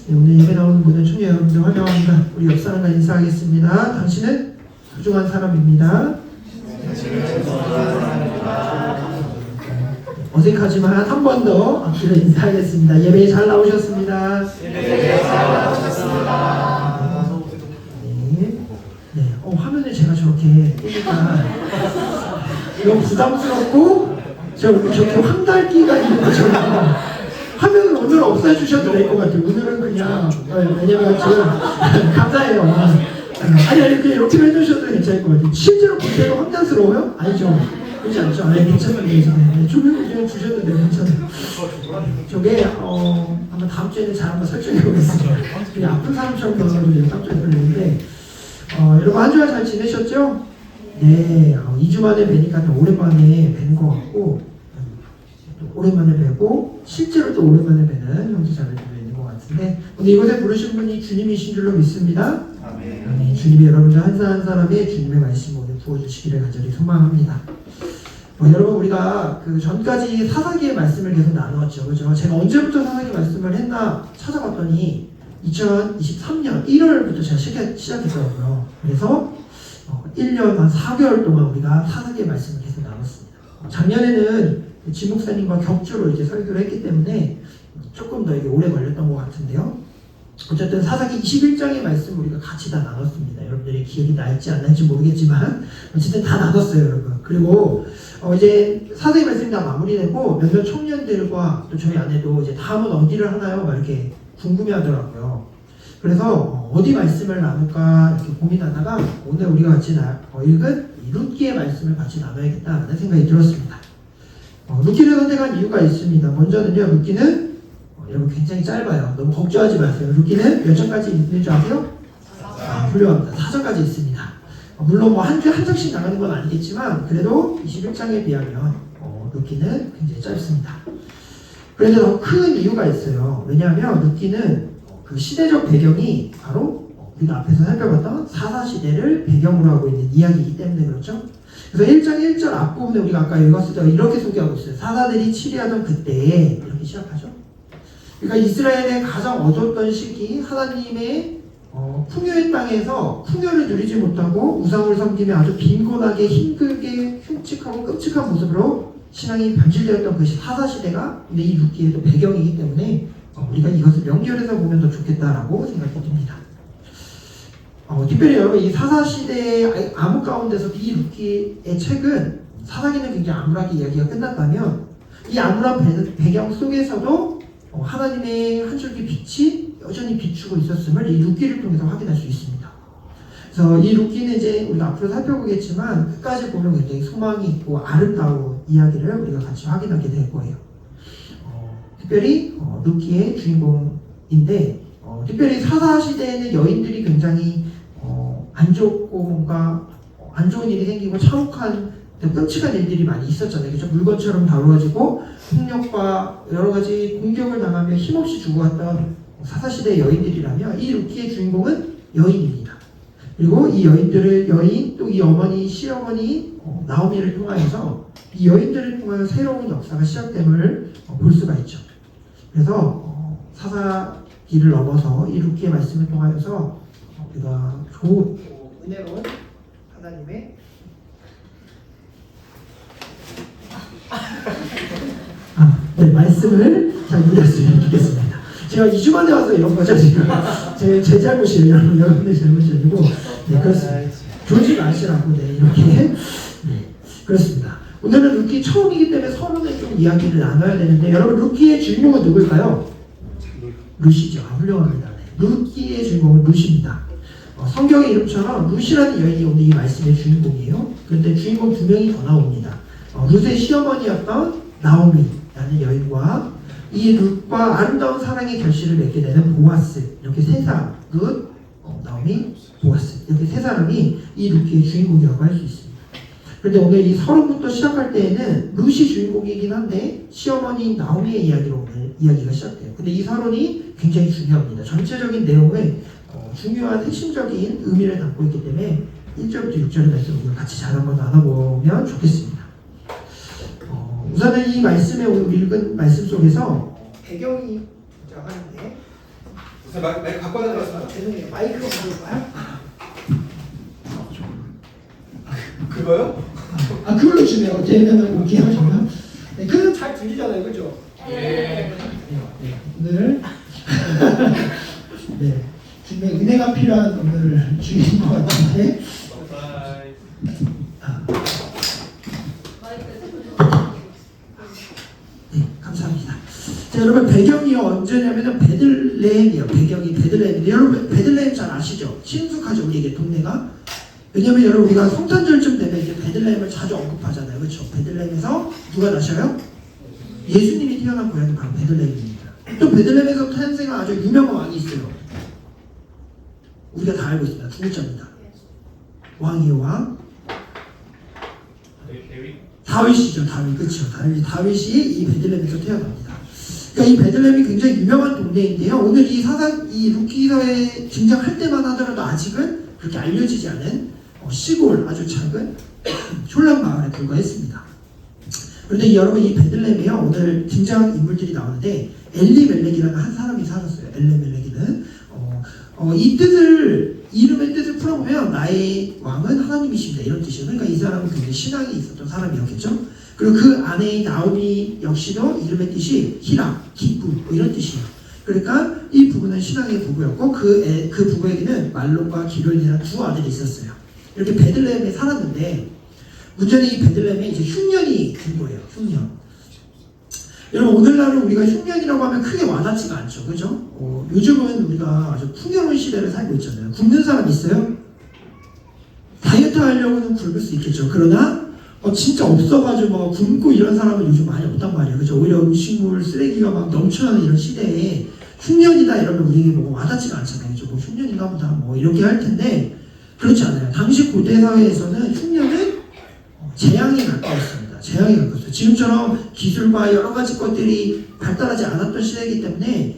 네, 오늘 예배 나오는 모든 청년 여러분들 환영합니다. 우리 옆 사람과 인사하겠습니다. 당신은 소중한 사람입니다. 어색하지만 한 번 더 앞뒤로 인사하겠습니다. 예배에 잘 나오셨습니다. 예배에 잘 나오셨습니다. 네. 화면을 제가 저렇게 뜨니까 너무 부담스럽고 저렇게 황달기가 있는 것처럼 화면을 오늘 없애주셔도 될 것 같아요. 오늘은 그냥 왜냐면 지금 감사해요. 아니 그냥 이렇게 해주셔도 괜찮을 것 같아요. 실제로 볼 때가 황당스러워요? 아니죠. 그렇지 않죠? 아니 괜찮아요. 네, 조명을 그냥 주셔도 돼요. 괜찮아요. 저게 아마 다음 주에는 잘 한번 설정해 보겠습니다. 그냥 아픈 사람처럼 변화를 깜짝 놀랐는데 여러분 한 주간 잘 지내셨죠? 네, 2주 만에 뵈니까 또 오랜만에 뵈는 것 같고 또 오랜만에 뵈고 실제로 또 오랜만에 뵈는 형제자매들도 있는 것 같은데 오늘 이곳에 부르신 분이 주님이신 줄로 믿습니다. 아멘. 주님이 여러분들 한 사람 한 사람의 주님의 말씀을 오늘 부어주시기를 간절히 소망합니다. 여러분 우리가 그 전까지 사사기의 말씀을 계속 나누었죠. 그죠? 제가 언제부터 사사기 말씀을 했나 찾아봤더니 2023년 1월부터 제가 시작했더라고요. 그래서 1년 한 4개월 동안 우리가 사사기의 말씀을 계속 나눴습니다. 작년에는 진 목사님과 격주로 이제 설교를 했기 때문에 조금 더 이게 오래 걸렸던 것 같은데요. 어쨌든 사사기 21장의 말씀 우리가 같이 다 나눴습니다. 여러분들이 기억이 날지 안 날지 모르겠지만 어쨌든 다 나눴어요, 여러분. 그리고 이제 사사기 말씀이 다 마무리되고 몇몇 청년들과 또 저희 아내도 이제 다음은 어디를 하나요? 막 이렇게 궁금해하더라고요. 그래서 어디 말씀을 나눌까 이렇게 고민하다가 오늘 우리가 같이 읽은 룻기의 말씀을 같이 나눠야겠다는 생각이 들었습니다. 룻기를 선택한 이유가 있습니다. 먼저는요, 룻기는 여러분 굉장히 짧아요. 너무 걱정하지 마세요. 룻기는 몇 장까지 있는 줄 아세요? 훌륭합니다. 4장까지 있습니다. 물론 뭐 한 주에 한 장씩 나가는 건 아니겠지만 그래도 21장에 비하면 룻기는 굉장히 짧습니다. 그런데 더 큰 이유가 있어요. 왜냐하면 룻기는 그 시대적 배경이 바로 우리가 앞에서 살펴봤던 사사시대를 배경으로 하고 있는 이야기이기 때문에 그렇죠. 그래서 1장 1절 앞부분에 우리가 아까 읽었을 때 이렇게 소개하고 있어요. 사사들이 치리하던 그때에 이렇게 시작하죠. 그러니까 이스라엘의 가장 어두웠던 시기 하나님의 풍요의 땅에서 풍요를 누리지 못하고 우상을 섬기며 아주 빈곤하게 힘들게 흉측하고 끔찍한 모습으로 신앙이 변질되었던 그 사사시대가 근데 이 룻기의 배경이기 때문에 우리가 이것을 연결해서 보면 더 좋겠다라고 생각이 듭니다. 특별히 여러분 이 사사시대의 암흑 가운데서 이 룻기의 책은 사사기는 굉장히 암울하게 이야기가 끝났다면 이 암울한 배경 속에서도 하나님의 한 줄기 빛이 여전히 비추고 있었음을 이 룻기를 통해서 확인할 수 있습니다. 그래서 이 룻기는 이제 우리가 앞으로 살펴보겠지만 끝까지 보면 굉장히 소망이 있고 아름다운 이야기를 우리가 같이 확인하게 될 거예요. 특별히 룻기의 주인공인데 특별히 사사시대에는 여인들이 굉장히 안 좋고 뭔가 안 좋은 일이 생기고 참혹한 끔찍한 일들이 많이 있었잖아요. 그렇죠? 물건처럼 다루어지고 폭력과 여러 가지 공격을 당하며 힘없이 죽어갔던 사사시대의 여인들이라면 이 룻기의 주인공은 여인입니다. 그리고 이 여인들을 또 이 어머니 시어머니 나오미를 통하여서 이 여인들을 통하여 새로운 역사가 시작됨을 볼 수가 있죠. 그래서 사사기를 넘어서 이 룻기의 말씀을 통하여서 우리가 좋은 은혜로운 하나님의 말씀을 잘 이해했으면 좋겠습니다. 제가 2주 만에 와서 이런 거죠, 지금. 제 잘못이에요. 여러분의 잘못이 아니고. 네, 그렇습니다. 조지 마시라고, 이렇게. 네, 그렇습니다. 오늘은 룻기 처음이기 때문에 서론에 좀 이야기를 나눠야 되는데, 여러분, 룻기의 주인공은 누굴까요? 룻이죠. 훌륭합니다. 네. 룻기의 주인공은 룻입니다. 성경의 이름처럼 룻이라는 여인이 오늘 이 말씀의 주인공이에요. 그런데 주인공 2명이 더 나옵니다. 룻의 시어머니였던 나오미라는 여인과 이 룻과 아름다운 사랑의 결실을 맺게 되는 보아스, 이렇게 세 사람, 룻, 나오미, 보아스, 이렇게 세 사람이 이 룻기의 주인공이라고 할 수 있습니다. 그런데 오늘 이 서론부터 시작할 때에는 룻이 주인공이긴 한데 시어머니 나오미의 이야기로 오늘 이야기가 시작돼요. 근데 이 서론이 굉장히 중요합니다. 전체적인 내용에 중요한 핵심적인 의미를 담고 있기 때문에 1절부터 6절의 말씀을 같이 잘 한번 나눠보면 좋겠습니다. 우선은 이 말씀에 오늘 읽은 말씀 속에서 배경이 등장하는데 마이크 갖고 와야 되는 거 죄송해요. 마이크가 가져올까요? 그거요? 아, 그걸로 주네요. 제가 오게 하시면. 네, 그건 잘 들리잖아요. 그죠? 예. 오늘 네, 분명 은혜가 필요한 오늘 주인 것 같은데. 네, 감사합니다. 자, 여러분 배경이 언제냐면은 베들레헴이요. 배경이 베들레헴인데 여러분 베들레헴 잘 아시죠? 친숙하죠, 우리에게 동네가. 왜냐면 여러분 우리가 성탄절쯤 되면 이제 베들레헴을 자주 언급하잖아요, 그렇죠? 베들레헴에서 누가 나셔요? 예수님이 태어난 고향이 바로 베들레헴입니다. 또 베들레헴에서 탄생한 아주 유명한 왕이 있어요. 우리가 다 알고 있습니다. 두 글자입니다. 왕이요 왕. 다윗이죠. 다윗. 그렇죠. 다윗이 이 베들레헴에서 태어납니다. 그러니까 이 베들레헴이 굉장히 유명한 동네인데요. 오늘 이 루키서에 등장할 때만 하더라도 아직은 그렇게 알려지지 않은 시골 아주 작은 촐랑 마을에 불과했습니다. 그런데 여러분 이 베들레헴이요. 오늘 등장 인물들이 나오는데 엘리멜렉이라는 한 사람이 살았어요. 엘리멜렉이는 이 뜻을 이름의 뜻을 풀어보면 나의 왕은 하나님이십니다 이런 뜻이에요. 그러니까 이 사람은 굉장히 신앙이 있었던 사람이었겠죠. 그리고 그 아내인 나오미 역시도 이름의 뜻이 희락, 기쁨 뭐 이런 뜻이에요. 그러니까 이 부부는 신앙의 부부였고 그 부부에게는 말론과 기련이라는 두 아들이 있었어요. 이렇게 베들레헴에 살았는데 문제는 이 베들레헴에 이제 흉년이 든 거예요. 흉년. 여러분 오늘날은 우리가 흉년이라고 하면 크게 와닿지가 않죠, 그죠? 요즘은 우리가 아주 풍요로운 시대를 살고 있잖아요. 굶는 사람 있어요? 다이어트 하려고는 굶을 수 있겠죠. 그러나 진짜 없어가지고 뭐 굶고 이런 사람은 요즘 많이 없단 말이에요, 그죠? 오히려 음식물 쓰레기가 막 넘쳐나는 이런 시대에 흉년이다 이러면 우리에게 뭐 와닿지가 않잖아요, 그죠? 뭐 흉년인가 보다 뭐 이렇게 할 텐데 그렇지 않아요. 당시 고대 사회에서는 흉년은 재앙에 가까웠습니다. 재앙에 가까웠어요. 지금처럼 기술과 여러 가지 것들이 발달하지 않았던 시대이기 때문에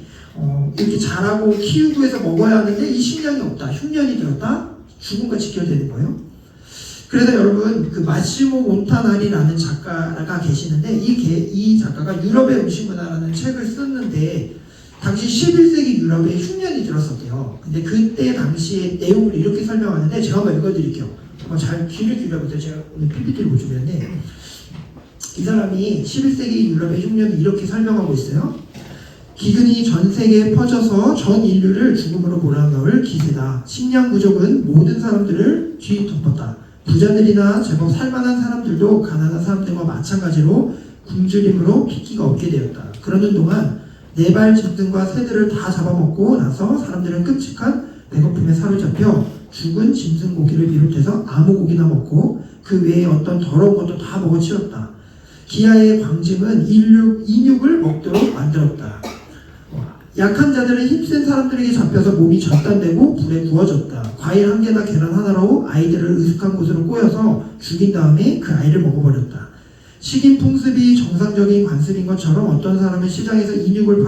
이렇게 자라고 키우고 해서 먹어야 하는데 이 식량이 없다. 흉년이 들었다. 죽음과 직결되는 거예요. 그래서 여러분 그 마시모 몬타나리라는 작가가 계시는데 이 작가가 유럽의 음식 문화라는 책을 썼는데 당시 11세기 유럽에 흉년이 들었었대요. 근데 그때 당시의 내용을 이렇게 설명하는데 제가 한번 읽어드릴게요. 잘 귀를 기울여보세요. 제가 오늘 PPT를 못 준비했는데 이 사람이 11세기 유럽의 흉년을 이렇게 설명하고 있어요. 기근이 전 세계에 퍼져서 전 인류를 죽음으로 몰아넣을 기세다. 식량 부족은 모든 사람들을 뒤덮었다. 부자들이나 제법 살만한 사람들도 가난한 사람들과 마찬가지로 굶주림으로 핏기가 없게 되었다. 그러는 동안 네발 짐승과 새들을 다 잡아먹고 나서 사람들은 끔찍한 배고픔에 사로잡혀 죽은 짐승 고기를 비롯해서 아무 고기나 먹고 그 외에 어떤 더러운 것도 다 먹어치웠다. 기아의 광짐은 인육을 먹도록 만들었다. 약한 자들은 힘센 사람들에게 잡혀서 몸이 절단되고 불에 구워졌다. 과일 한 개나 계란 하나로 아이들을 으슥한 곳으로 꼬여서 죽인 다음에 그 아이를 먹어버렸다. 식인 풍습이 정상적인 관습인 것처럼 어떤 사람은 시장에서 인육을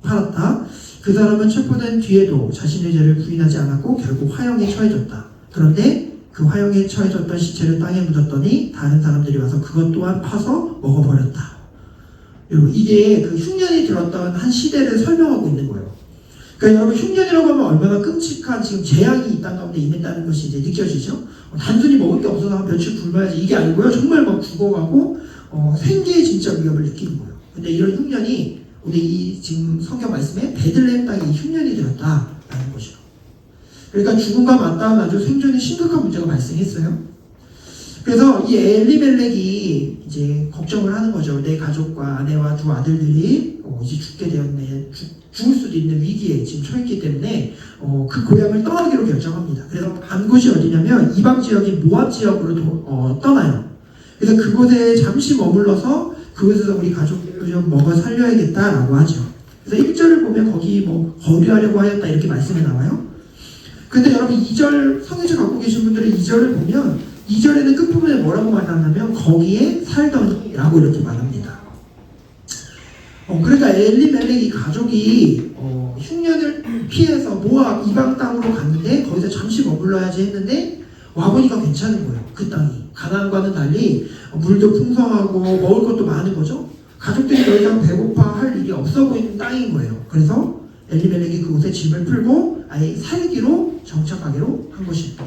팔았다. 그 사람은 체포된 뒤에도 자신의 죄를 부인하지 않았고 결국 화형에 처해졌다. 그런데 그 화형에 처해졌던 시체를 땅에 묻었더니 다른 사람들이 와서 그것 또한 파서 먹어버렸다. 여러분 이게 그 흉년이 들었던 한 시대를 설명하고 있는 거예요. 그러니까 여러분 흉년이라고 하면 얼마나 끔찍한 지금 재앙이 이 땅 가운데 임했다는 것이 이제 느껴지죠. 단순히 먹을 게 없어서 한 며칠 굶어야지 이게 아니고요. 정말 막 죽어가고 생계의 진짜 위협을 느끼는 거예요. 근데 이런 흉년이 우리 이 지금 성경 말씀에 베들레헴 땅에 흉년이 들었다라는 것이죠. 그러니까 죽음과 맞닿은 아주 생존에 심각한 문제가 발생했어요. 그래서 이 엘리멜렉이 이제 걱정을 하는 거죠. 내 가족과 아내와 두 아들들이 이제 죽게 되었네. 죽을 수도 있는 위기에 지금 처했기 때문에 그 고향을 떠나기로 결정합니다. 그래서 간 곳이 어디냐면 이방 지역인 모압 지역으로 떠나요. 그래서 그곳에 잠시 머물러서 그곳에서 우리 가족들을 좀 먹어 살려야겠다라고 하죠. 그래서 1절을 보면 거기 뭐 거류하려고 하였다 이렇게 말씀이 나와요. 근데 여러분 2절 성경책 갖고 계신 분들은 2절을 보면 2절에는 끝부분에 뭐라고 말하냐면 거기에 살더니라고 이렇게 말합니다. 그러니까 엘리멜렉이 가족이 흉년을 피해서 모압 이방 땅으로 갔는데 거기서 잠시 머물러야지 했는데 와보니까 괜찮은 거예요. 그 땅이 가나안과는 달리 물도 풍성하고 먹을 것도 많은 거죠. 가족들이 더 이상 배고파 할 일이 없어 보이는 땅인 거예요. 그래서 엘리멜렉이 그곳에 짐을 풀고 아예 살기로 정착하기로 한 것입니다.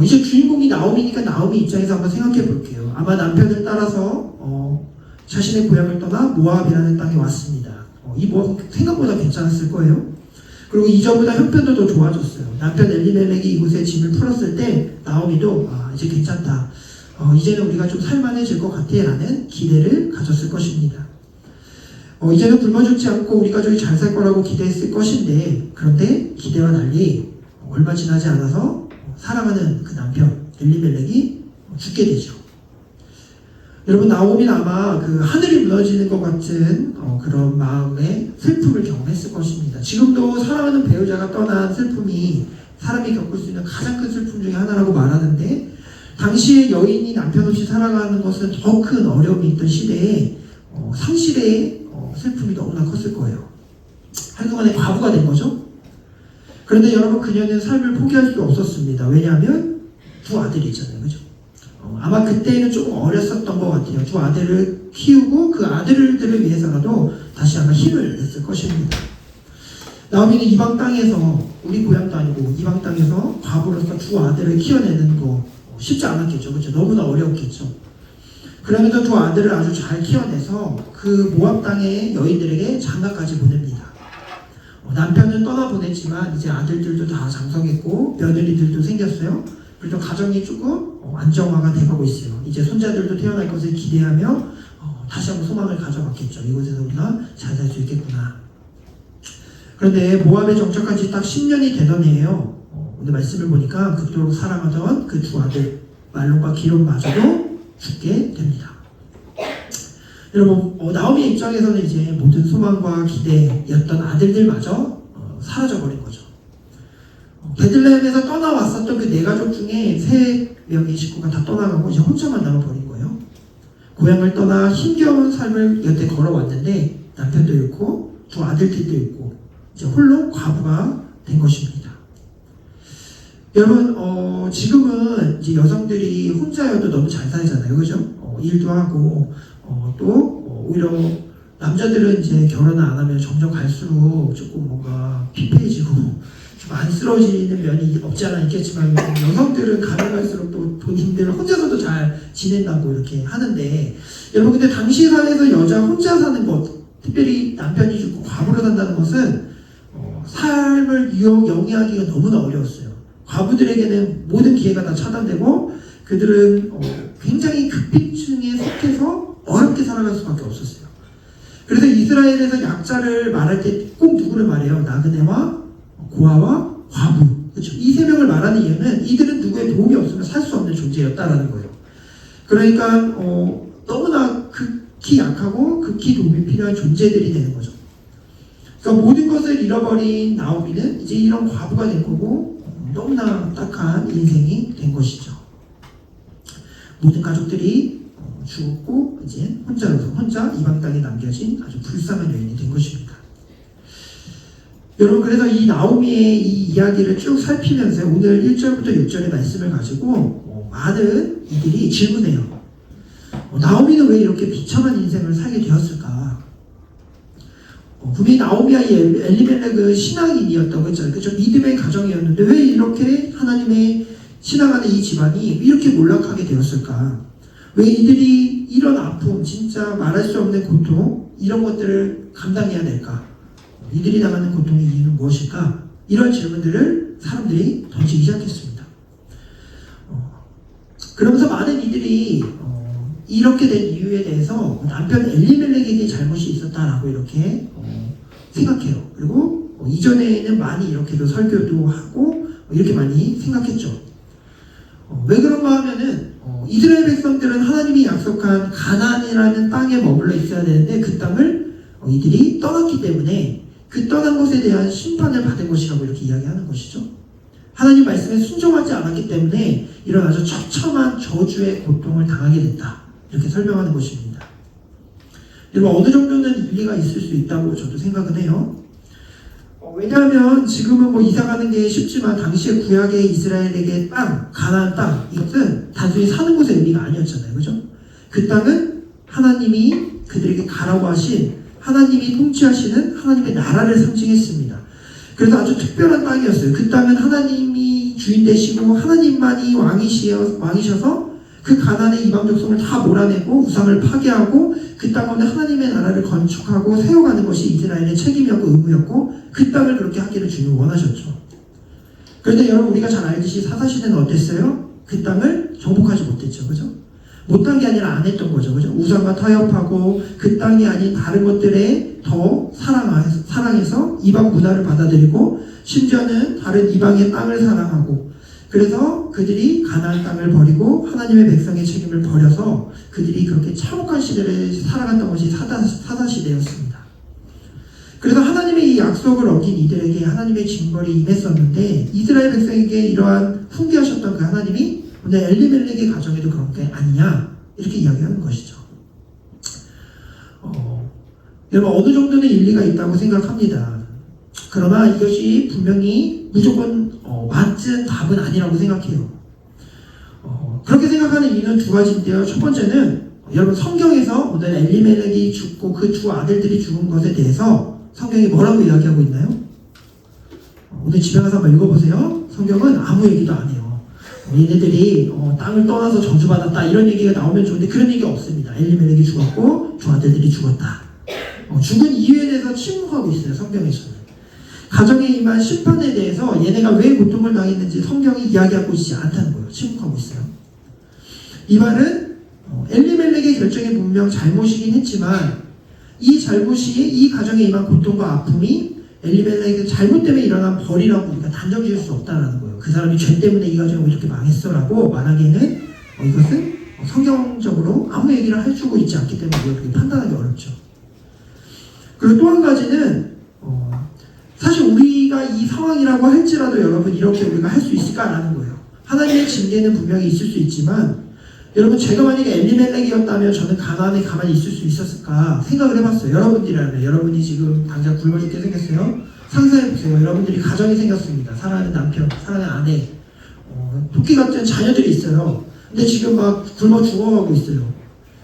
이제 주인공이 나오미니까 나오미 입장에서 한번 생각해 볼게요. 아마 남편을 따라서 자신의 고향을 떠나 모압이라는 땅에 왔습니다. 이 모압 생각보다 괜찮았을 거예요. 그리고 이전보다 형편도 더 좋아졌어요. 남편 엘리멜렉이 이곳에 짐을 풀었을 때 나오미도 이제 괜찮다. 이제는 우리가 좀 살만해질 것 같아 라는 기대를 가졌을 것입니다. 이제는 굶어 죽지 않고 우리 가족이 잘 살 거라고 기대했을 것인데, 그런데 기대와 달리 얼마 지나지 않아서 사랑하는 그 남편 엘리멜렉이 죽게 되죠. 여러분, 나오미는 아마 그 하늘이 무너지는 것 같은 그런 마음의 슬픔을 경험했을 것입니다. 지금도 사랑하는 배우자가 떠난 슬픔이 사람이 겪을 수 있는 가장 큰 슬픔 중에 하나라고 말하는데, 당시에 여인이 남편 없이 살아가는 것은 더 큰 어려움이 있던 시대에 상실의 슬픔이 너무나 컸을 거예요. 한순간에 과부가 된 거죠. 그런데 여러분, 그녀는 삶을 포기할 수 없었습니다. 왜냐하면 두 아들이 있잖아요. 그죠? 아마 그때는 조금 어렸었던 것 같아요. 두 아들을 키우고 그 아들들을 위해서라도 다시 아마 힘을 냈을 것입니다. 나오미는 이방 땅에서, 우리 고향도 아니고 이방 땅에서 과부로서 두 아들을 키워내는 거 쉽지 않았겠죠. 그렇죠? 너무나 어려웠겠죠. 그러면서 두 아들을 아주 잘 키워내서 그 모압 땅의 여인들에게 장가까지 보냅니다. 남편은 떠나보냈지만 이제 아들들도 다 장성했고 며느리들도 생겼어요. 그래서 가정이 조금 안정화가 돼가고 있어요. 이제 손자들도 태어날 것을 기대하며 다시 한번 소망을 가져봤겠죠. 이곳에서 우리가 잘 살 수 있겠구나. 그런데 모압에 정착한 지 딱 10년이 되던 해에요. 오늘 말씀을 보니까 그토록 사랑하던 그 두 아들 말론과 기론마저도 죽게 됩니다. 여러분, 나오미의 입장에서는 이제 모든 소망과 기대였던 아들들마저 사라져버린 거죠. 베들레헴에서 떠나왔었던 그 네 가족 중에 3명의 식구가 다 떠나가고 이제 혼자만 남아버린 거예요. 고향을 떠나 힘겨운 삶을 여태 걸어왔는데 남편도 잃고 두 아들들도 잃고 이제 홀로 과부가 된 것입니다. 여러분, 지금은 이제 여성들이 혼자여도 너무 잘 살잖아요. 그죠? 일도 하고, 오히려 남자들은 이제 결혼을 안 하면 점점 갈수록 조금 뭔가 피폐해지고 좀 안쓰러워지는 면이 없지 않아 있겠지만, 여성들은 가면 갈수록 또 본인들 혼자서도 잘 지낸다고 이렇게 하는데, 여러분, 근데 당시 사회에서 여자 혼자 사는 것, 특별히 남편이 죽고 과부로 산다는 것은 삶을 영위하기가 너무나 어려웠어요. 과부들에게는 모든 기회가 다 차단되고 그들은 굉장히 극빈층에 속해서 어렵게 살아갈 수밖에 없었어요. 그래서 이스라엘에서 약자를 말할 때 꼭 누구를 말해요? 나그네와 고아와 과부. 그렇죠? 이 세 명을 말하는 이유는 이들은 누구의 도움이 없으면 살 수 없는 존재였다라는 거예요. 그러니까 너무나 극히 약하고 극히 도움이 필요한 존재들이 되는 거죠. 그러니까 모든 것을 잃어버린 나오미는 이제 이런 과부가 된 거고 너무나 딱한 인생이 된 것이죠. 모든 가족들이 죽었고 이제 혼자 이방 땅에 남겨진 아주 불쌍한 여인이 된 것입니다. 여러분, 그래서 이 나오미의 이 이야기를 쭉 살피면서 오늘 1절부터 6절의 말씀을 가지고 많은 이들이 질문해요. 나오미는 왜 이렇게 비참한 인생을 살게 되었을까? 분명히 나오미와 엘리멜렉은 신앙인이었다고 했잖아요. 그렇죠? 믿음의 가정이었는데 왜 이렇게 하나님의 신앙하는 이 집안이 이렇게 몰락하게 되었을까? 왜 이들이 이런 아픔, 진짜 말할 수 없는 고통, 이런 것들을 감당해야 될까? 이들이 당하는 고통의 이유는 무엇일까? 이런 질문들을 사람들이 던지기 시작했습니다. 그러면서 많은 이들이 이렇게 된 이유에 대해서 남편 엘리멜렉에게 잘못이 있었다라고 이렇게 생각해요. 그리고 이전에는 많이 이렇게도 설교도 하고 이렇게 많이 생각했죠. 왜 그런가 하면은 이스라엘 백성들은 하나님이 약속한 가나안이라는 땅에 머물러 있어야 되는데 그 땅을 이들이 떠났기 때문에 그 떠난 것에 대한 심판을 받은 것이라고 이렇게 이야기하는 것이죠. 하나님 말씀에 순종하지 않았기 때문에 이런 아주 처참한 저주의 고통을 당하게 됐다. 이렇게 설명하는 것입니다. 여러분, 어느 정도는 일리가 있을 수 있다고 저도 생각은 해요. 왜냐하면 지금은 뭐 이사가는 게 쉽지만 당시에 구약의 이스라엘에게 땅, 가나안 땅, 이것은 단순히 사는 곳의 의미가 아니었잖아요. 그죠? 그 땅은 하나님이 그들에게 가라고 하신 하나님이 통치하시는 하나님의 나라를 상징했습니다. 그래서 아주 특별한 땅이었어요. 그 땅은 하나님이 주인 되시고 하나님만이 왕이셔서 그 가나안의 이방 족속을 다 몰아내고 우상을 파괴하고 그 땅 가운데 하나님의 나라를 건축하고 세워가는 것이 이스라엘의 책임이었고 의무였고 그 땅을 그렇게 하기를 주님이 원하셨죠. 그런데 여러분 우리가 잘 알듯이 사사시대는 어땠어요? 그 땅을 정복하지 못했죠. 그죠? 못한 게 아니라 안 했던 거죠. 그죠? 우상과 타협하고 그 땅이 아닌 다른 것들에 더 사랑해서 이방 문화를 받아들이고 심지어는 다른 이방의 땅을 사랑하고 그래서 그들이 가나안 땅을 버리고 하나님의 백성의 책임을 버려서 그들이 그렇게 참혹한 시대를 살아갔던 것이 사사시대였습니다. 그래서 하나님의 이 약속을 어긴 이들에게 하나님의 징벌이 임했었는데 이스라엘 백성에게 이러한 훈계하셨던 그 하나님이 오늘 엘리멜렉의 가정에도 그런 게 아니냐 이렇게 이야기하는 것이죠. 여러분 어느 정도는 일리가 있다고 생각합니다. 그러나 이것이 분명히 무조건 맞은 답은 아니라고 생각해요. 그렇게 생각하는 이유는 두 가지인데요. 첫 번째는 여러분 성경에서 오늘 엘리멜렉이 죽고 그 두 아들들이 죽은 것에 대해서 성경이 뭐라고 이야기하고 있나요? 오늘 집에 가서 한번 읽어보세요. 성경은 아무 얘기도 안 해요. 얘네들이 땅을 떠나서 저주받았다 이런 얘기가 나오면 좋은데 그런 얘기 없습니다. 엘리멜렉이 죽었고 두 아들들이 죽었다. 죽은 이유에 대해서 침묵하고 있어요. 성경에서는. 가정에 임한 심판에 대해서 얘네가 왜 고통을 당했는지 성경이 이야기하고 있지 않다는 거예요. 침묵하고 있어요. 이 말은 엘리멜렉의 결정이 분명 잘못이긴 했지만 이 잘못이 이 가정에 임한 고통과 아픔이 엘리멜렉의 잘못 때문에 일어난 벌이라고 우리가 단정 지을 수 없다는 거예요. 그 사람이 죄 때문에 이 가정이 이렇게 망했어라고 말하기에는 이것은 성경적으로 아무 얘기를 해주고 있지 않기 때문에 우리가 그렇게 판단하기 어렵죠. 그리고 또 한 가지는 사실 우리가 이 상황이라고 할지라도 여러분 이렇게 우리가 할 수 있을까라는 거예요. 하나님의 징계는 분명히 있을 수 있지만 여러분 제가 만약에 엘리멜렉이었다면 저는 가나안에 가만히 있을 수 있었을까 생각을 해봤어요. 여러분들이라면 여러분이 지금 당장 굶어 죽게 생겼어요. 상상해보세요. 여러분들이 가정이 생겼습니다. 사랑하는 남편, 사랑하는 아내, 토끼 같은 자녀들이 있어요. 근데 지금 막 굶어 죽어가고 있어요.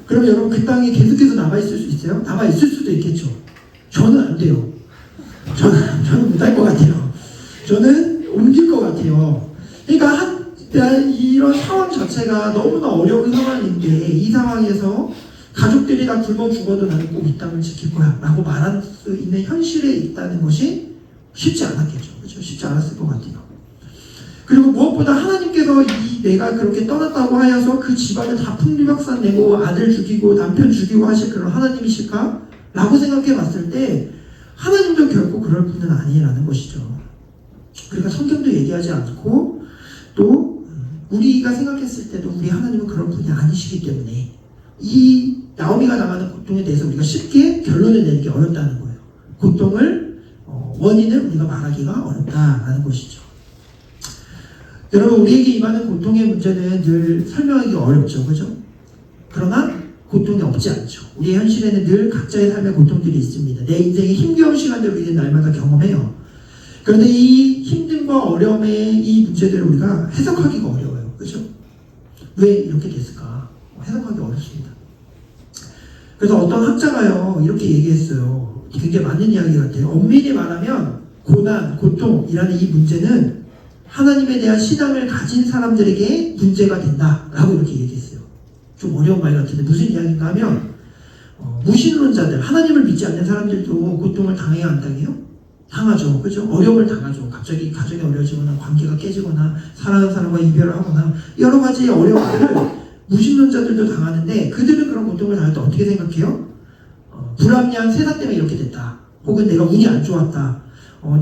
그럼 여러분 그 땅에 계속해서 남아있을 수 있어요? 남아있을 수도 있겠죠. 저는 안 돼요. 저는 못할 것 같아요. 저는 옮길 것 같아요. 그러니까 이런 상황 자체가 너무나 어려운 상황인데 이 상황에서 가족들이 다 굶어 죽어도 나는 꼭 이 땅을 지킬 거야 라고 말할 수 있는 현실에 있다는 것이 쉽지 않았겠죠. 그렇죠? 쉽지 않았을 것 같아요. 그리고 무엇보다 하나님께서 내가 그렇게 떠났다고 하여서 그 집안을 다 풍비박산 내고 아들 죽이고 남편 죽이고 하실 그런 하나님이실까? 라고 생각해 봤을 때 하나님도 결코 그럴 분은 아니라는 것이죠. 그러니까 성경도 얘기하지 않고 또 우리가 생각했을 때도 우리 하나님은 그런 분이 아니시기 때문에 이 나오미가 당하는 고통에 대해서 우리가 쉽게 결론을 내기 어렵다는 거예요. 고통을 원인을 우리가 말하기가 어렵다라는 것이죠. 여러분 우리에게 임하는 고통의 문제는 늘 설명하기 어렵죠. 그죠? 그러나 고통이 없지 않죠. 우리의 현실에는 늘 각자의 삶의 고통들이 있습니다. 내 인생의 힘겨운 시간들을 우리는 날마다 경험해요. 그런데 이 힘듦과 어려움의 이 문제들을 우리가 해석하기가 어려워요. 그죠? 왜 이렇게 됐을까? 해석하기 어렵습니다. 그래서 어떤 학자가요 이렇게 얘기했어요. 굉장히 맞는 이야기 같아요. 엄밀히 말하면 고난, 고통이라는 이 문제는 하나님에 대한 신앙을 가진 사람들에게 문제가 된다라고 이렇게 얘기했어요. 좀 어려운 말 같은데 무슨 이야기인가 하면 무신론자들, 하나님을 믿지 않는 사람들도 고통을 당해야 안 당해요? 당하죠. 그죠? 어려움을 당하죠. 갑자기 가정이 어려워지거나 관계가 깨지거나 사랑하는 사람과 이별을 하거나 여러 가지의 어려움들을 무신론자들도 당하는데 그들은 그런 고통을 당할 때 어떻게 생각해요? 불합리한 세상 때문에 이렇게 됐다. 혹은 내가 운이 안 좋았다.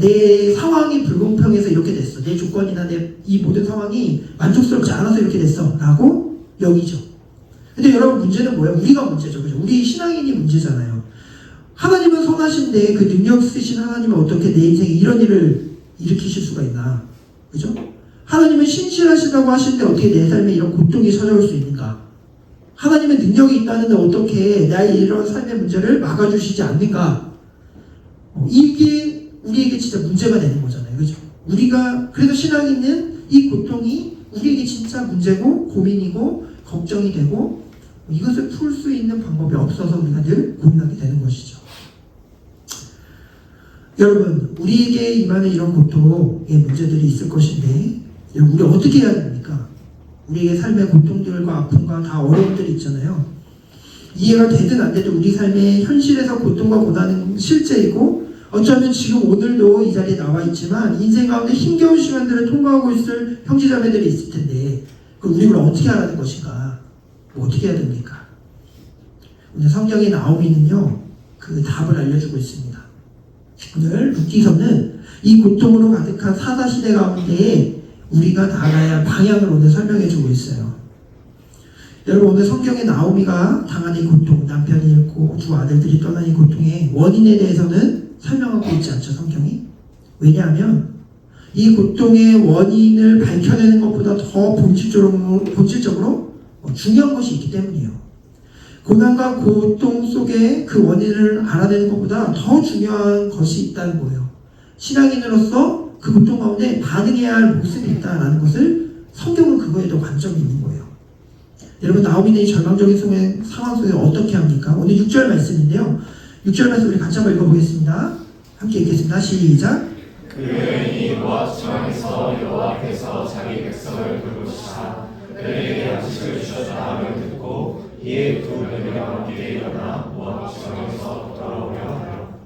내 상황이 불공평해서 이렇게 됐어. 내 조건이나 내 이 모든 상황이 만족스럽지 않아서 이렇게 됐어. 라고 여기죠. 근데 여러분 문제는 뭐예요? 우리가 문제죠. 그죠? 우리 신앙인이 문제잖아요. 하나님은 선하신데 그 능력 쓰신 하나님은 어떻게 내 인생에 이런 일을 일으키실 수가 있나? 그죠? 하나님은 신실하시다고 하시는데 어떻게 내 삶에 이런 고통이 찾아올 수 있는가? 하나님의 능력이 있다는데 어떻게 나의 이런 삶의 문제를 막아주시지 않는가? 이게 우리에게 진짜 문제가 되는 거잖아요. 그죠? 우리가 그래서 신앙인은 이 고통이 우리에게 진짜 문제고 고민이고 걱정이 되고 이것을 풀 수 있는 방법이 없어서 우리가 늘 고민하게 되는 것이죠. 여러분, 우리에게 임하는 이런 고통의 문제들이 있을 것인데, 여러분, 우리 어떻게 해야 됩니까? 우리에게 삶의 고통들과 아픔과 다 어려움들이 있잖아요. 이해가 되든 안 되든 우리 삶의 현실에서 고통과 고난은 실제이고, 어쩌면 지금 오늘도 이 자리에 나와 있지만 인생 가운데 힘겨운 시간들을 통과하고 있을 형제자매들이 있을 텐데, 우리 그걸 어떻게 하라는 것인가? 뭐 어떻게 해야 됩니까? 오늘 성경의 나오미는요, 그 답을 알려주고 있습니다. 오늘 룻기서는 이 고통으로 가득한 사사시대 가운데에 우리가 나아가야 할 방향을 오늘 설명해주고 있어요. 여러분, 오늘 성경의 나오미가 당한 이 고통, 남편이 잃고 두 아들들이 떠난 이 고통의 원인에 대해서는 설명하고 있지 않죠, 성경이? 왜냐하면 이 고통의 원인을 밝혀내는 것보다 더 본질적으로 중요한 것이 있기 때문이에요. 고난과 고통 속에 그 원인을 알아내는 것보다 더 중요한 것이 있다는 거예요. 신앙인으로서 그 고통 가운데 반응해야 할 모습이 있다는 것을 성경은 그거에 더 관점이 있는 거예요. 여러분, 나오미는 이 절망적인 상황 속에 어떻게 합니까? 오늘 6절 말씀인데요. 6절 말씀 우리 같이 한번 읽어보겠습니다. 함께 읽겠습니다. 시작. 그 여인이 모압 지방에서 여호와께서 자기 백성을 돌보시사 그들에게 양식을 주셨다 함을 듣고 이에 두 며느리와 함께 일어나 모압 지방에서 돌아오려 하여.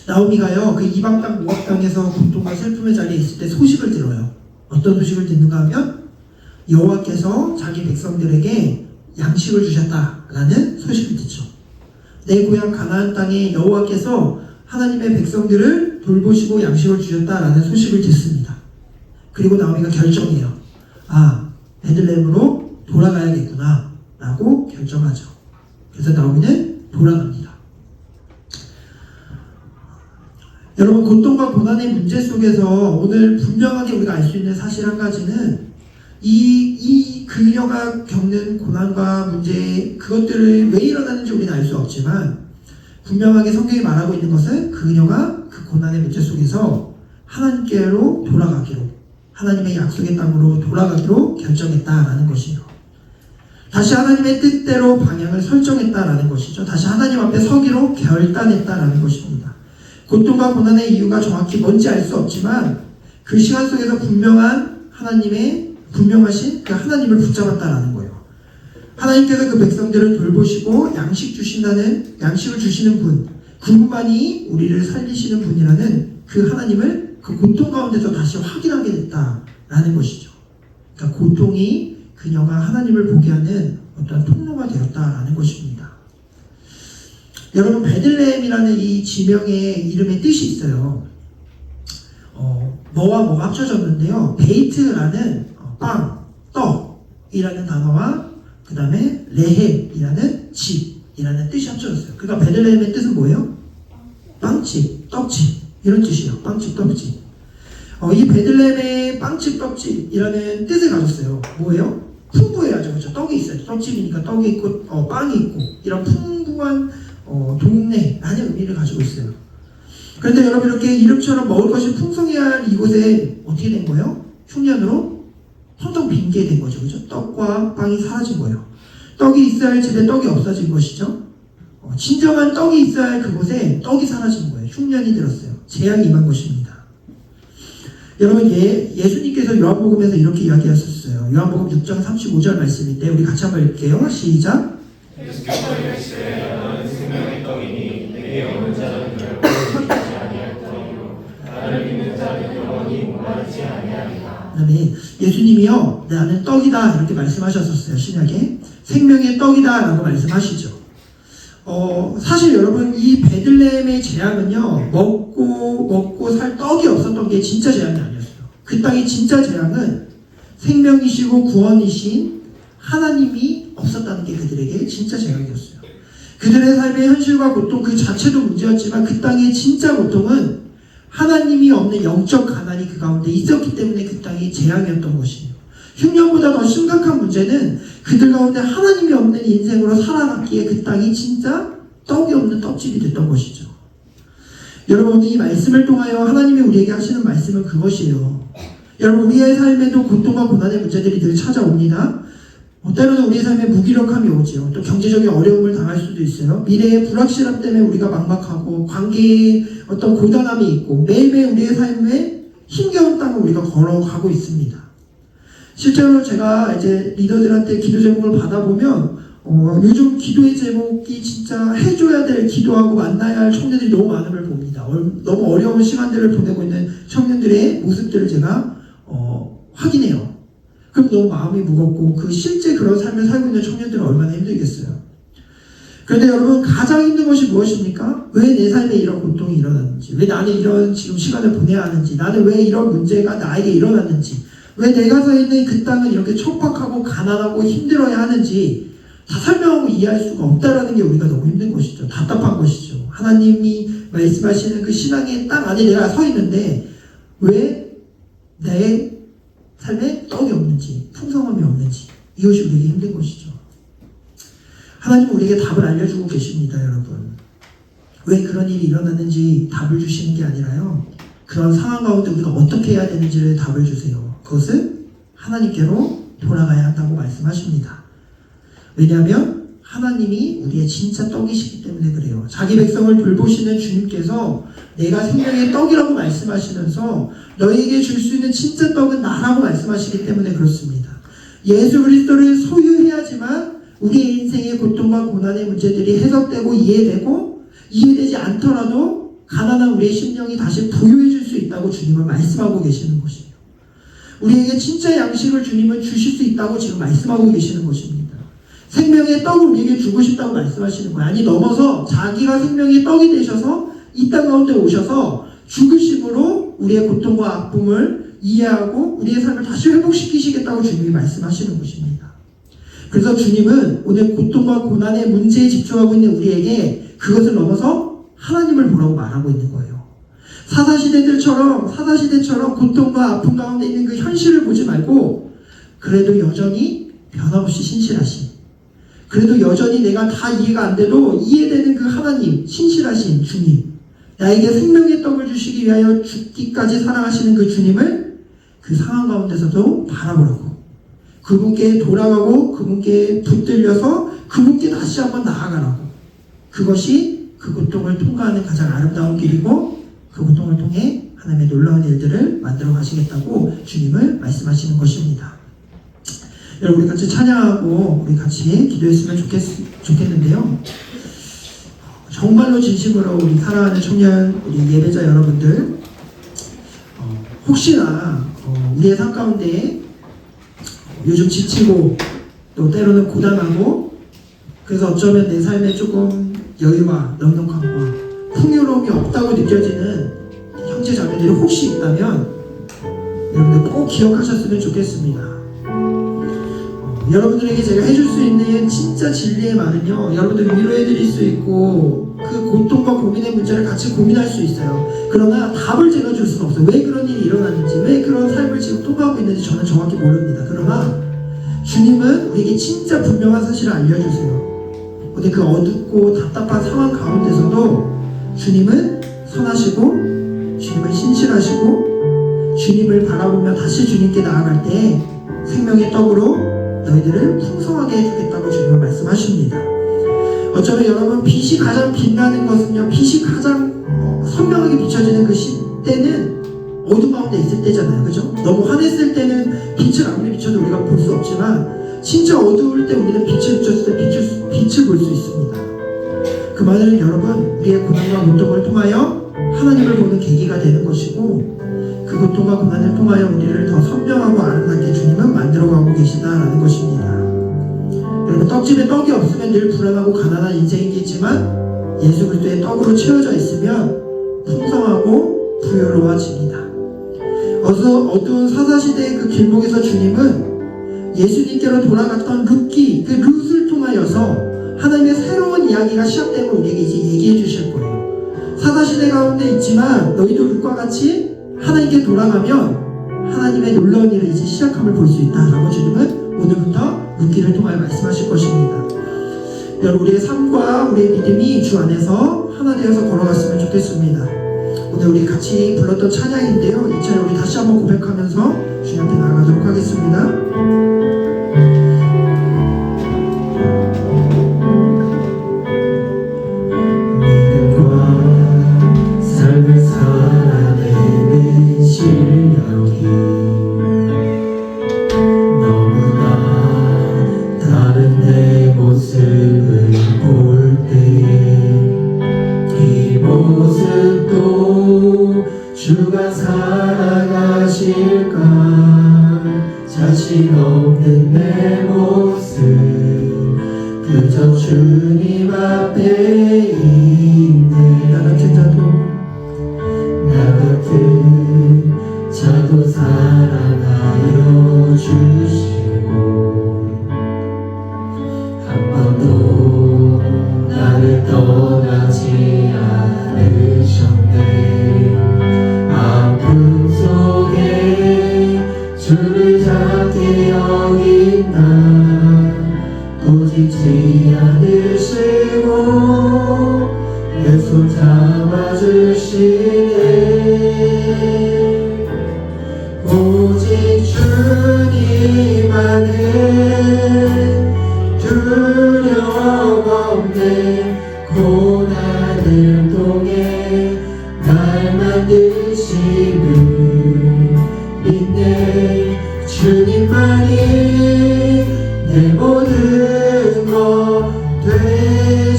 나오미가요, 그 이방 땅 모압 땅에서 고통과 슬픔의 자리에 있을 때 소식을 들어요. 어떤 소식을 듣는가 하면 여호와께서 자기 백성들에게 양식을 주셨다라는 소식을 듣죠. 내 고향 가나안 땅에 여호와께서 하나님의 백성들을 돌보시고 양식을 주셨다라는 소식을 듣습니다. 그리고 나오미가 결정해요. 베들레헴으로 돌아가야겠구나 라고 결정하죠. 그래서 나오미는 돌아갑니다. 여러분, 고통과 고난의 문제 속에서 오늘 분명하게 우리가 알 수 있는 사실 한 가지는 그녀가 겪는 고난과 문제, 그것들을 왜 일어나는지 우리는 알 수 없지만 분명하게 성경이 말하고 있는 것은 그녀가 그 고난의 문제 속에서 하나님께로 돌아가기로, 하나님의 약속의 땅으로 돌아가기로 결정했다라는 것이에요. 다시 하나님의 뜻대로 방향을 설정했다라는 것이죠. 다시 하나님 앞에 서기로 결단했다라는 것입니다. 고통과 고난의 이유가 정확히 뭔지 알 수 없지만 그 시간 속에서 분명하신 그 하나님을 붙잡았다라는 거예요. 하나님께서 그 백성들을 돌보시고 양식을 주시는 분, 그분만이 우리를 살리시는 분이라는 그 하나님을 그 고통 가운데서 다시 확인하게 됐다라는 것이죠. 그러니까 고통이 그녀가 하나님을 보게 하는 어떤 통로가 되었다라는 것입니다. 여러분, 베들레헴이라는 이 지명의 이름의 뜻이 있어요. 뭐와 뭐가 합쳐졌는데요. 베이트라는 빵, 떡이라는 단어와 그 다음에 레헴이라는 집이라는 뜻이 합쳐졌어요. 그러니까 베들레헴의 뜻은 뭐예요? 빵집, 떡집 이런 뜻이에요. 빵집, 떡집. 이 베들레헴의 빵집, 떡집이라는 뜻을 가졌어요. 뭐예요? 풍부해야죠. 그렇죠? 떡이 있어요. 떡집이니까 떡이 있고 빵이 있고 이런 풍부한 동네라는 의미를 가지고 있어요. 그런데 여러분, 이렇게 이름처럼 먹을 것이 풍성해야 할 이곳에 어떻게 된 거예요? 흉년으로 텅텅 빈 게 된 거죠. 그죠? 떡과 빵이 사라진 거예요. 떡이 있어야 할 집에 떡이 없어진 것이죠. 진정한 떡이 있어야 할 그곳에 떡이 사라진 거예요. 흉년이 들었어요. 재앙이 임한 것입니다. 여러분, 예수님께서 요한복음에서 이렇게 이야기하셨어요. 요한복음 6장 35절 말씀인데 우리 같이 한번 읽게요. 시작. 예수께서 이르시되 나는 생명의 떡이니 내게 오는 자는 결코 죽지 아니할 터이요 나를 믿는 자는 영원히 목마르지 아니하리라. 그다음에 예수님이요, 나는 떡이다 이렇게 말씀하셨었어요. 신약에 생명의 떡이다 라고 말씀하시죠. 사실 여러분, 이 베들레헴의 재앙은요, 먹고 살 떡이 없었던 게 진짜 재앙이 아니었어요. 그 땅의 진짜 재앙은 생명이시고 구원이신 하나님이 없었다는 게 그들에게 진짜 재앙이었어요. 그들의 삶의 현실과 고통 그 자체도 문제였지만 그 땅의 진짜 고통은 하나님이 없는 영적 가난이 그 가운데 있었기 때문에 그 땅이 재앙이었던 것이에요. 흉년보다 더 심각한 문제는 그들 가운데 하나님이 없는 인생으로 살아갔기에 그 땅이 진짜 떡이 없는 떡집이 됐던 것이죠. 여러분, 오늘 이 말씀을 통하여 하나님이 우리에게 하시는 말씀은 그것이에요. 여러분, 우리의 삶에도 고통과 고난의 문제들이 늘 찾아옵니다. 때로는 우리 삶에 무기력함이 오죠. 또 경제적인 어려움을 당할 수도 있어요. 미래의 불확실함 때문에 우리가 막막하고 관계에 어떤 고단함이 있고 매일매일 우리의 삶에 힘겨운 땅을 우리가 걸어가고 있습니다. 실제로 제가 이제 리더들한테 기도 제목을 받아보면 요즘 기도의 제목이 진짜 해줘야 될 기도하고 만나야 할 청년들이 너무 많음을 봅니다. 너무 어려운 시간들을 보내고 있는 청년들의 모습들을 제가 확인해요. 그럼 너무 마음이 무겁고 실제 그런 삶을 살고 있는 청년들은 얼마나 힘들겠어요. 그런데 여러분 가장 힘든 것이 무엇입니까? 왜 내 삶에 이런 고통이 일어났는지, 왜 나는 이런 지금 시간을 보내야 하는지, 나는 왜 이런 문제가 나에게 일어났는지, 왜 내가 서 있는 그 땅은 이렇게 척박하고 가난하고 힘들어야 하는지 다 설명하고 이해할 수가 없다라는 게 우리가 너무 힘든 것이죠. 답답한 것이죠. 하나님이 말씀하시는 그 신앙의 땅 안에 내가 서 있는데 왜 내 삶에 떡이 없는지, 풍성함이 없는지, 이것이 우리에게 힘든 것이죠. 하나님은 우리에게 답을 알려주고 계십니다, 여러분. 왜 그런 일이 일어났는지 답을 주시는 게 아니라요, 그런 상황 가운데 우리가 어떻게 해야 되는지를 답을 주세요. 그것은 하나님께로 돌아가야 한다고 말씀하십니다. 왜냐하면 하나님이 우리의 진짜 떡이시기 때문에 그래요. 자기 백성을 돌보시는 주님께서 내가 생명의 떡이라고 말씀하시면서 너에게 줄 수 있는 진짜 떡은 나라고 말씀하시기 때문에 그렇습니다. 예수 그리스도를 소유해야지만 우리의 인생의 고통과 고난의 문제들이 해석되고 이해되지 않더라도 가난한 우리의 심령이 다시 부유해질 수 있다고 주님은 말씀하고 계시는 것이에요. 우리에게 진짜 양식을 주님은 주실 수 있다고 지금 말씀하고 계시는 것입니다. 생명의 떡을 우리에게 주고 싶다고 말씀하시는 거예요. 아니 넘어서 자기가 생명의 떡이 되셔서 이 땅 가운데 오셔서 죽으심으로 우리의 고통과 아픔을 이해하고 우리의 삶을 다시 회복시키시겠다고 주님이 말씀하시는 것입니다. 그래서 주님은 오늘 고통과 고난의 문제에 집중하고 있는 우리에게 그것을 넘어서 하나님을 보라고 말하고 있는 거예요. 사사시대처럼 고통과 아픔 가운데 있는 그 현실을 보지 말고 그래도 여전히 변함없이 신실하신, 그래도 여전히 내가 다 이해가 안 돼도 이해되는 그 하나님, 신실하신 주님, 나에게 생명의 떡을 주시기 위하여 죽기까지 사랑하시는 그 주님을 그 상황 가운데서도 바라보라고, 그분께 돌아가고 그분께 붙들려서 그분께 다시 한번 나아가라고. 그것이 그 고통을 통과하는 가장 아름다운 길이고 그 고통을 통해 하나님의 놀라운 일들을 만들어 가시겠다고 주님을 말씀하시는 것입니다. 여러분, 우리 같이 찬양하고 우리 같이 기도했으면 좋겠는데요. 정말로 진심으로 우리 사랑하는 청년, 우리 예배자 여러분들, 혹시나 우리의 삶 가운데 요즘 지치고 또 때로는 고단하고, 그래서 어쩌면 내 삶에 조금 여유와 넉넉함과 풍요로움이 없다고 느껴지는 형제 자매들이 혹시 있다면 여러분들 꼭 기억하셨으면 좋겠습니다. 여러분들에게 제가 해줄 수 있는 진짜 진리의 말은요, 여러분들 위로해드릴 수 있고 그 고통과 고민의 문제를 같이 고민할 수 있어요. 그러나 답을 제가 줄 수는 없어요. 왜 그런 일이 일어났는지, 왜 그런 삶을 지금 통과하고 있는지 저는 정확히 모릅니다. 그러나 주님은 우리에게 진짜 분명한 사실을 알려주세요. 근데 그 어둡고 답답한 상황 가운데서도 주님은 선하시고 주님은 신실하시고 주님을 바라보며 다시 주님께 나아갈 때 생명의 떡으로 너희들을 풍성하게 해주겠다고 주님은 말씀하십니다. 어쩌면 여러분, 빛이 가장 빛나는 것은요, 빛이 가장 선명하게 비춰지는 그 시대는 어둠 가운데 있을 때잖아요. 그죠? 너무 환했을 때는 빛을 아무리 비춰도 우리가 볼 수 없지만 진짜 어두울 때 우리는 빛을 비췄을 때 빛을 볼 수 있습니다. 그 말은 여러분, 우리의 고난과 고통을 통하여 하나님을 보는 계기가 되는 것이고, 그 고통과 고난을 통하여 우리를 더 선명하고 아름답게 주님은 만들어가고 계시다라는 것입니다. 여러분, 떡집에 떡이 없으면 늘 불안하고 가난한 인생이겠지만 예수 그리스도의 떡으로 채워져 있으면 풍성하고 부유로워집니다. 어두운 사사시대의 그 길목에서 주님은 예수님께로 돌아갔던 룻을 통하여서 하나님의 새로운 이야기가 시작되고 우리에게 이제 얘기해 주실 거예요. 사사시대 가운데 있지만 너희도 룻과 같이 하나님께 돌아가면 하나님의 놀라운 일을 이제 시작함을 볼 수 있다라고 주님은 오늘부터 룻기를 통하여 말씀하실 것입니다. 여러분, 우리의 삶과 우리의 믿음이 주 안에서 하나 되어서 걸어갔으면 좋겠습니다. 오늘 우리 같이 불렀던 찬양인데요, 이 찬양 우리 다시 한번 고백하면서 주님 앞에 나아가도록 하겠습니다. 누가 살아가실까 자신 없는 내 모습 그저 주님 앞에 있네 나 같은 자도 사랑하여 주시고 한 번도 나를 떠나지 않으셨네 아픔 속에 주를 잡게 여긴 나 꾸짖지 않으시고 내 손 잡아주시네 오직 주님 안에 두려움 없네 고난을 통해 날 만드시는 믿네 주님만이 내 모든 것 되시네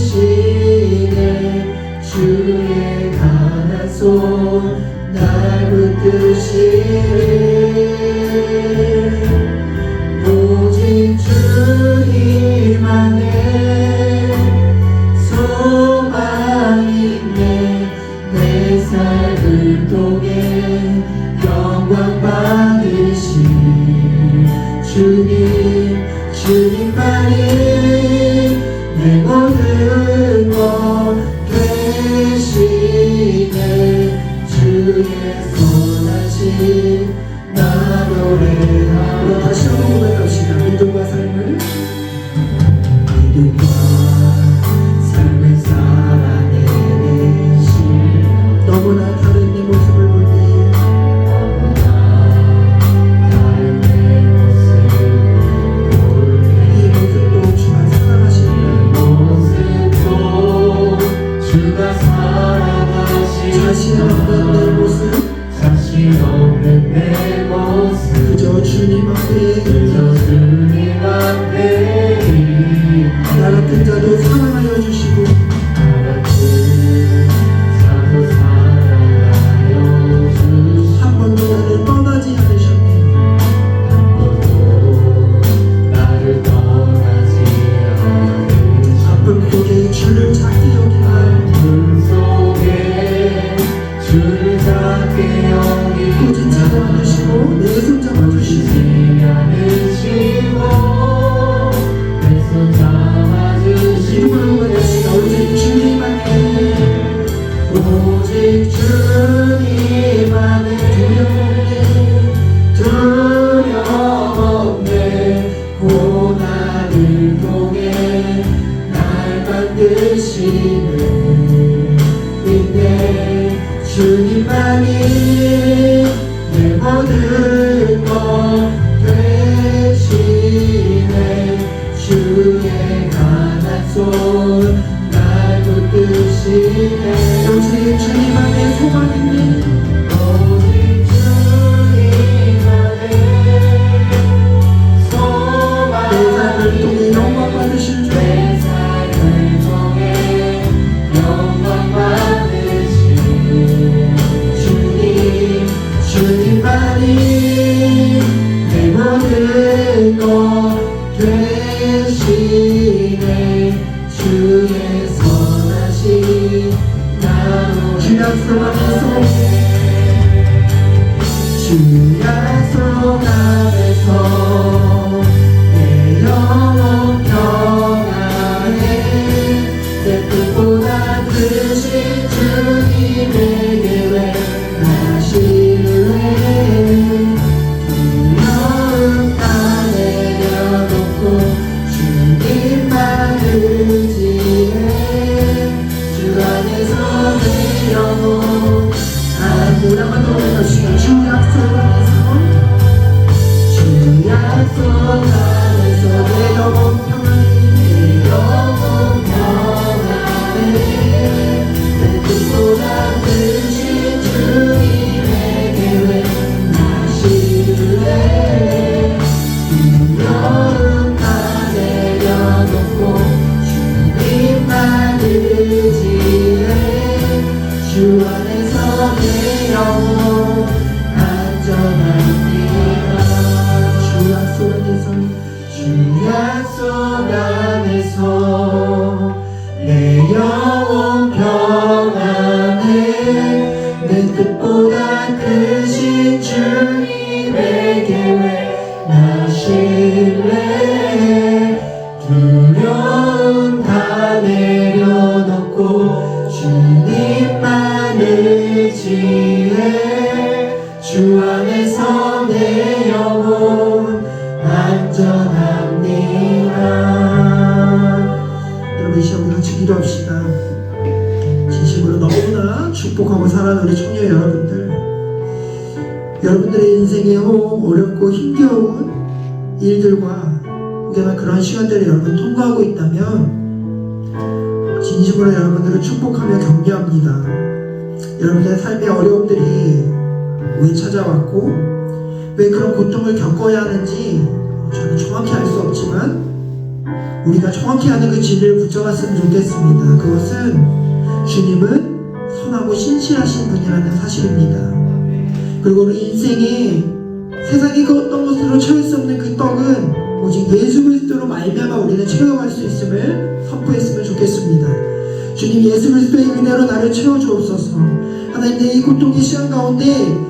주의 강한 손 날 붙드시네 오직 주님 안에 소망이 있네 내 삶을 통해 영광 받으신 주님만이 내 모든 것 되시네 주의 선하신 나 노래하며 다시 한번 고백합시다 믿음과 삶을 살아내신 너무나 다른 내 모습을 볼 때에 이 모습도 주가 사랑하시는 자신 없는 내 모습 그저 주님 앞에 나 같은 자도 사랑하여 주시고 한 번도 나를 떠나지 않으셨네 아픔 속에 주를 찾게 여기나 꾸짖지 않으시고 내 손 잡아주시고 이름으로 고백합시다 오직 주님만에 오직 주님만에 두려움 없네 고난을 통해 날 만드시는 믿네 주님만이 내 모든 것 되시네 주의 강한 손 날 붙드시네 오직 주님 안에 소망이니 오직 주님 안에 소망 내 삶을 통해 영광 받으실 주 주님만이 내 모든 것 되시네 주의 선하신 주 약속 안에서 내 영혼 평안해 내 뜻보다 크신 주님에게 왜 두려움 다 내려놓고 주님만 의지해 주 안에서 내 영혼 우리 한번 더 해봅시다 주 약속 안에서 주 약속 되신 주님에게 왜 나실래 두려움 다 내려놓고 주님만 의지해 주 안에서 내 영혼 안전합니다. 여러분 이 시간 우리 같이 기도합시다. 진심으로 너무나 축복하고 사랑하는 우리 청년 여러분들의 인생에 어렵고 힘겨운 일들과 혹여나 그런 시간들을 여러분 통과하고 있다면 진심으로 여러분들을 축복하며 격려합니다. 여러분들의 삶의 어려움들이 왜 찾아왔고 왜 그런 고통을 겪어야 하는지 저는 정확히 알 수 없지만 우리가 정확히 아는 그 진리를 붙잡았으면 좋겠습니다. 그것은 주님은 선하고 신실하신 분이라는 사실입니다. 그리고 우리 인생에 세상의 그 어떤 것으로 채울 수 없는 그 떡은 오직 예수 그리스도로 말미암아 우리는 채워갈 수 있음을 선포했으면 좋겠습니다. 주님 예수 그리스도의 은혜로 나를 채워주옵소서. 하나님 내 이 고통의 시간 가운데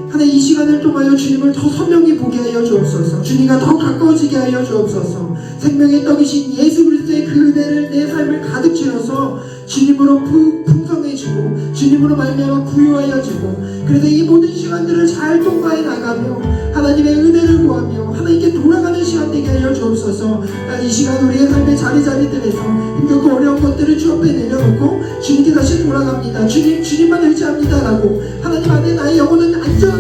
하나님 이 시간을 통하여 주님을 더 선명히 보게 하여 주옵소서. 주님과 더 가까워지게 하여 주옵소서. 생명의 떡이신 예수 그리스도의 그 은혜를 내 삶을 가득 채워서 주님으로 풍성해지고 주님으로 말미암아 부유하여지고 그래서 이 모든 시간들을 잘 통과해 나가며 하나님의 은혜를 구하며 하나님께 돌아가는 시간 되게 하여 주옵소서. 이 시간 우리의 삶의 자리자리들에서 힘들고 어려운 것들을 주 앞에 내려놓고 주님께 다시 돌아갑니다. 주님만 의지합니다라고 하나님 안에 나의 영혼은 안전